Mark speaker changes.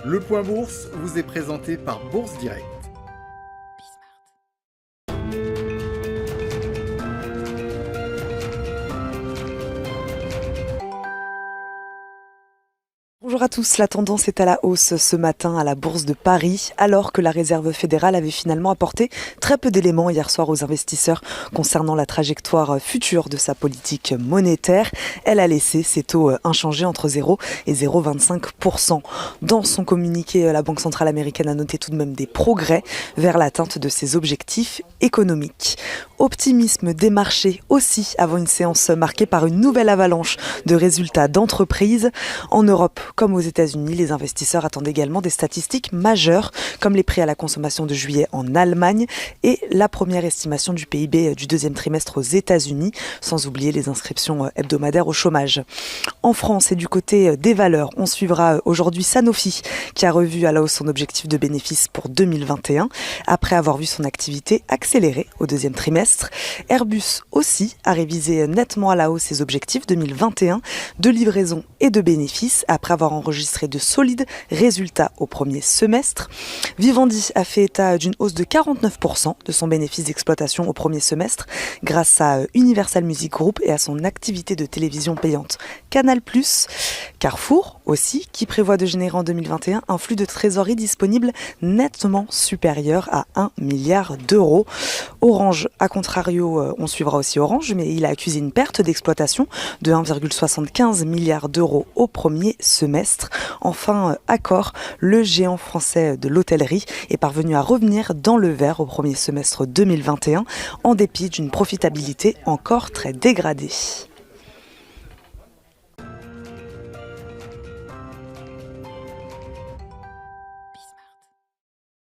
Speaker 1: Le point bourse vous est présenté par Bourse Direct.
Speaker 2: Bonjour à tous, la tendance est à la hausse ce matin à la Bourse de Paris, alors que la Réserve fédérale avait finalement apporté très peu d'éléments hier soir aux investisseurs concernant la trajectoire future de sa politique monétaire. Elle a laissé ses taux inchangés entre 0 et 0,25%. Dans son communiqué, la Banque centrale américaine a noté tout de même des progrès vers l'atteinte de ses objectifs économiques. Optimisme des marchés aussi avant une séance marquée par une nouvelle avalanche de résultats d'entreprises. En Europe, comme aux États-Unis, les investisseurs attendent également des statistiques majeures, comme les prix à la consommation de juillet en Allemagne et la première estimation du PIB du deuxième trimestre aux États-Unis, sans oublier les inscriptions hebdomadaires au chômage. En France et du côté des valeurs, on suivra aujourd'hui Sanofi, qui a revu à la hausse son objectif de bénéfice pour 2021, après avoir vu son activité accélérer au deuxième trimestre. Airbus aussi a révisé nettement à la hausse ses objectifs 2021 de livraison et de bénéfices, après avoir enregistré de solides résultats au premier semestre. Vivendi a fait état d'une hausse de 49% de son bénéfice d'exploitation au premier semestre grâce à Universal Music Group et à son activité de télévision payante Canal+. Carrefour aussi, qui prévoit de générer en 2021 un flux de trésorerie disponible nettement supérieur à 1 milliard d'euros. Orange, à contrario, on suivra aussi Orange, mais il a accusé une perte d'exploitation de 1,75 milliard d'euros au premier semestre. Enfin, Accor, le géant français de l'hôtellerie, est parvenu à revenir dans le vert au premier semestre 2021, en dépit d'une profitabilité encore très dégradée.